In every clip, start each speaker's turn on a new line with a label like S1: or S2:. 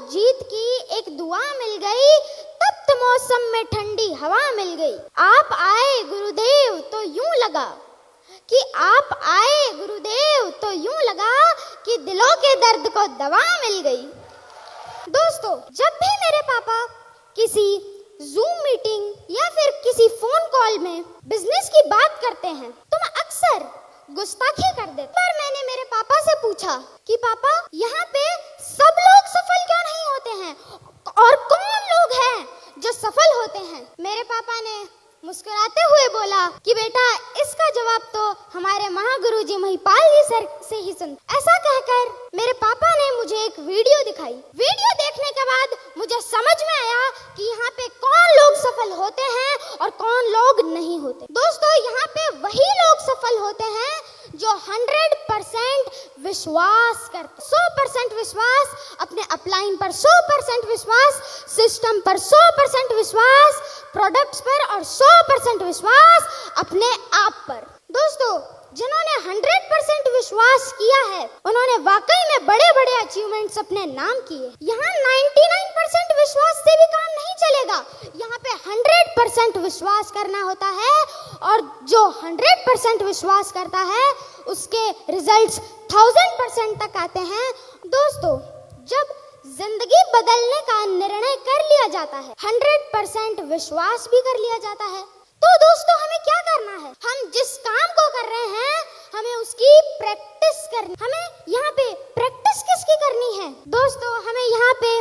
S1: जीत की एक दुआ मिल गई, तप्त मौसम में ठंडी हवा मिल गई। आप आए गुरुदेव तो यूं लगा कि आप आए गुरुदेव तो यूं लगा कि दिलों के दर्द को दवा मिल गई। दोस्तों, जब भी मेरे पापा किसी जूम मीटिंग या फिर किसी फोन कॉल में बिजनेस की बात करते हैं तो मैं अक्सर गुस्ताखी कर देती। पर मैंने मेरे पापा से पूछा कि पापा, यहाँ पे सब लोग सफल क्यों नहीं होते हैं और कौन लोग हैं जो सफल होते हैं? मेरे पापा ने मुस्कुराते हुए बोला कि बेटा, इसका जवाब तो हमारे महागुरुजी महिपाल जी सर से ही सुन। ऐसा कहकर मेरे पापा ने मुझे एक वीडियो दिखाई। वीडियो देखने के बाद मुझे समझ में आया कि यहाँ पे कौन लोग सफल होते हैं और कौन लोग नहीं होते। दोस्तों, यहाँ पे वही लोग सफल होते हैं जो 100% विश्वास करते, 100% विश्वास, अपने अपलाइन पर 100% विश्वास, सिस्टम पर 100% विश्वास, प्रोडक्ट्स पर और 100% विश्वास अपने आप पर। दोस्तों, जिन्होंने 100% विश्वास किया है उन्होंने वाकई में बड़े बड़े अचीवमेंट्स अपने नाम किए। यहाँ 99% विश्वास से भी काम नहीं चलेगा, यहाँ पे 100% विश्वास करना होता है और जो 100% विश्वास करता है उसके रिजल्ट्स 1000% तक आते हैं। दोस्तों, जब जिंदगी बदलने का निर्णय कर लिया जाता है, 100% विश्वास भी कर लिया जाता है, तो दोस्तों हमें क्या करना है? हम जिस काम को कर रहे हैं हमें उसकी प्रैक्टिस करनी। हमें यहाँ पे प्रैक्टिस किसकी करनी है? दोस्तों, हमें यहाँ पे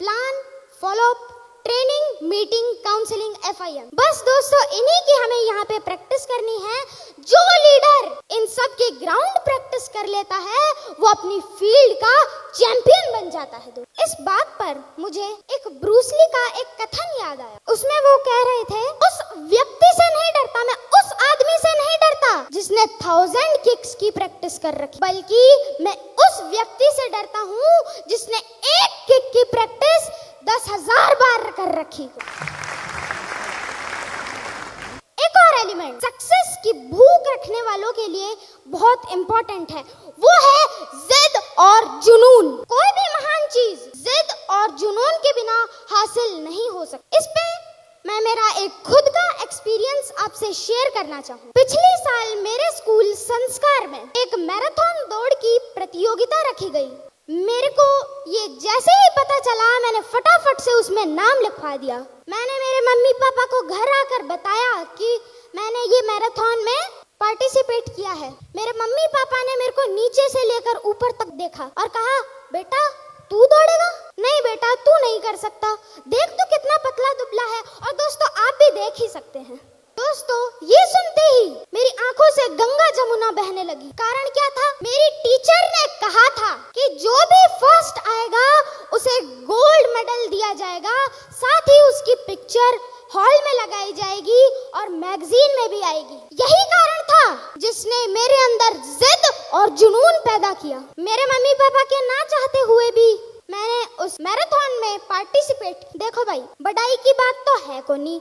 S1: plan, follow up, training, meeting, counselling, FIM, बस दोस्तों इन्हीं की हमें यहाँ पे प्रैक्टिस करनी है। जो लीडर इन सब की ग्राउंड प्रैक्टिस कर लेता है वो अपनी फील्ड का चैंपियन बन जाता है। इस बात पर मुझे एक ब्रूस ली का एक कथन याद आया। उसमें वो कह रहे थे, उस व्यक्ति से नहीं डरता, मैं उस आदमी से नहीं डरता जिसने 1000 किक्स की प्रैक्टिस कर रखी, बल्कि मैं उस व्यक्ति से डरता हूँ जिसने एक किक की प्रैक्टिस 10,000 बार कर रखी। एक और एलिमेंट सक्सेस की भूख रखने वालों के लिए बहुत इंपॉर्टेंट है, वो है जिद और जुनून। कोई भी महान चीज जिद और जुनून के बिना हासिल नहीं हो सकती। इस पे मैं मेरा एक खुद का एक्सपीरियंस आपसे शेयर करना चाहूँ। पिछले साल मेरे स्कूल संस्कार में एक मैराथन दौड़ की प्रतियोगिता रखी गई। मेरे को ये जैसे ही पता चला मैंने फटाफट से उसमें नाम लिखवा दिया। मैंने मेरे मम्मी पापा को घर आकर बताया कि मैंने ये मैराथन में पार्टिसिपेट किया है। मेरे मम्मी पापा ने मेरे को नीचे से लेकर ऊपर तक देखा और कहा, बेटा तू दौड़ेगा? नहीं बेटा, तू नहीं कर सकता, देख तू कितना पतला दुबला है। और दोस्तों, आप भी देख ही सकते हैं। दोस्तों, ये सुनते ही मेरी आंखों से गंगा जमुना बहने लगी। कारण क्या था? मेरी टीचर ने कहा था कि जो भी फर्स्ट आएगा उसे गोल्ड मेडल दिया जाएगा, साथ ही उसकी पिक्चर हॉल में लगाई जाएगी और मैगजीन में भी आएगी। यही कारण था जिसने मेरे अंदर जिद और जुनून पैदा किया। मेरे मम्मी पापा के ना चाहते हुए भी मैंने उस मैराथन में पार्टिसिपेट। देखो भाई, बड़ाई की बात तो है को नहीं,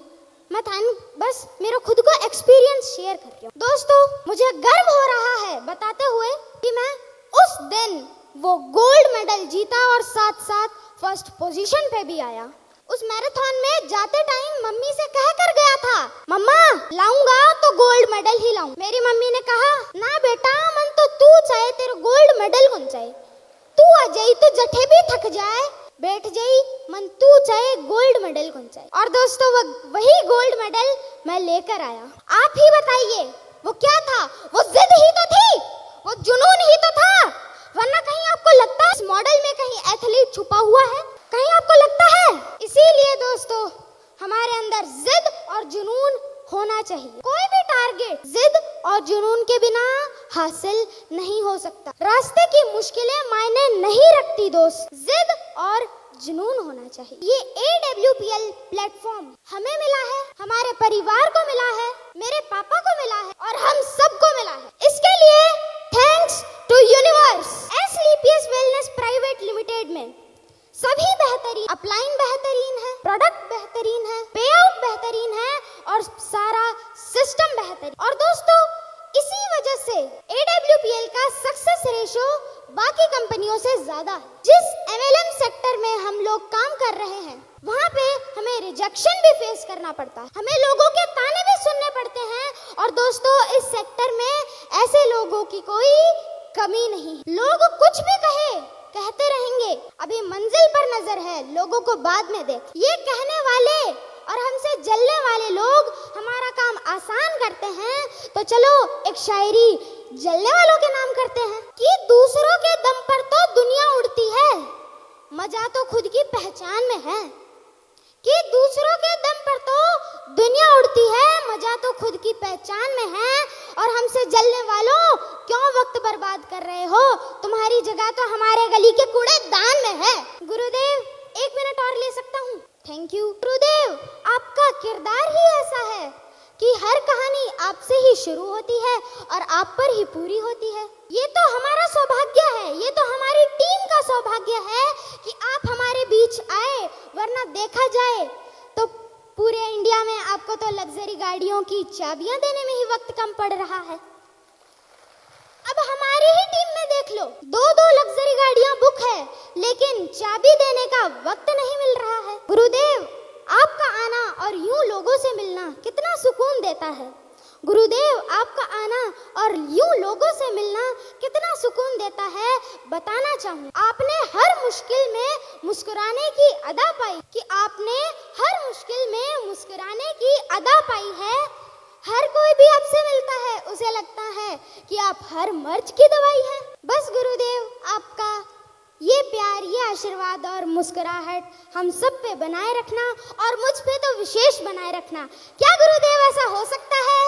S1: मैं बस मेरा खुद को एक्सपीरियंस शेयर कर रही हूँ। दोस्तों, मुझे गर्व हो रहा है बताते हुए कि मैं उस दिन वो गोल्ड मेडल जीता और साथ साथ फर्स्ट पोजीशन पे भी आया। उस मैराथन में जाते टाइम मम्मी से कह कर गया था, मम्मा लाऊंगा तो गोल्ड मेडल ही लाऊं। मेरी मम्मी ने कहा, ना बेटा, मन तो तू चाहे, तेरे गोल्ड मेडल कौन चाहे, तू आ जाई तो जठे भी थक जाए, बैठ जाई, मन तू चाहे गोल्ड मेडल कौन चाहे। और दोस्तों, वही गोल्ड मेडल मैं लेकर आया। आप ही बताइए वो क्या था? वो जिद ही तो थी, वो जुनून ही तो था। वरना कहीं आपको लगता है इस मॉडल में कहीं एथलीट छुपा हुआ है? कहीं आपको लगता है? इसीलिए दोस्तों, हमारे अंदर जिद और जुनून होना चाहिए। कोई भी टारगेट जिद और जुनून के बिना हासिल नहीं हो सकता। रास्ते की मुश्किलें मायने नहीं रखती दोस्त, जिद और जुनून होना चाहिए। ये AWPL प्लेटफॉर्म हमें मिला है, हमारे परिवार को मिला है, मेरे पापा को मिला है और हम सबको मिला है। इसके लिए thanks to universe. SLPS wellness private limited में सभी बेहतरीन, अपलाइन बेहतरीन है, प्रोडक्ट बेहतरीन है, पे आउट बेहतरीन है और सारा सिस्टम बेहतरीन। और दोस्तों, इसी वजह से AWPL का सक्सेस रेशियो बाकी कंपनियों से ज्यादा है। जिस MLM सेक्टर में हम लोग काम कर रहे हैं वहाँ पे हमें रिजेक्शन भी फेस करना पड़ता है, हमें लोगों के ताने भी सुनने पड़ते हैं। और दोस्तों, इस सेक्टर में ऐसे लोगों की कोई कमी नहीं। लोग कुछ भी कहते रहेंगे, अभी मंजिल पर नजर है, लोगों को बाद में देख। ये कहने वाले और हमसे जलने वाले लोग हमारा काम आसान करते हैं, तो चलो एक शायरी जलने वालों के नाम करते हैं कि दूसरों के दम पर तो दुनिया उड़ती है, मजा तो खुद की पहचान में है। कि दूसरों के दम पर तो दुनिया उड़ती है, मजा तो खुद की पहचान में है। और हमसे जलने वालों, क्यों वक्त बर्बाद कर रहे हो? तुम्हारी जगह तो हमारे गली के कूड़ेदान में है। गुरुदेव, 1 मिनट और ले सकता हूँ? Thank you. गुरुदेव, आपका किरदार ही ऐसा है कि हर कहानी आपसे ही शुरू होती है और आप पर ही पूरी होती है। ये तो हमारा सौभाग्य है, ये तो हमारी टीम का सौभाग्य है कि आप हमारे बीच आए, वरना देखा जाए तो पूरे इंडिया में आपको तो लग्जरी गाड़ियों की चाबियां देने में ही वक्त कम पड़ रहा है। अब हमारी ही टीम में देख लो, 2-2 लग्जरी गाड़ियां बुक है, लेकिन चाबी देने का वक्त नहीं मिल रहा है। गुरुदेव, आपका आना और यूं लोगों से मिलना कितना सुकून देता है। गुरुदेव, आपका आना और यूं लोगों से मिलना कितना सुकून देता है, बताना चाहूँ। आपने हर मुश्किल में मुस्कुराने की अदा पाई, कि आपने हर मुश्किल में मुस्कुराने की अदा पाई है। हर कोई भी आपसे मिलता है, उसे लगता है कि आप हर मर्ज की दवाई है। बस गुरुदेव, आपका ये प्यार, ये आशीर्वाद और मुस्कुराहट हम सब पे बनाए रखना, और मुझ पे तो विशेष बनाए रखना। क्या गुरुदेव ऐसा हो सकता है?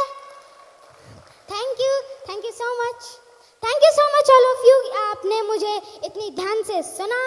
S1: Thank you so much all of you. आपने मुझे इतनी ध्यान से सुना।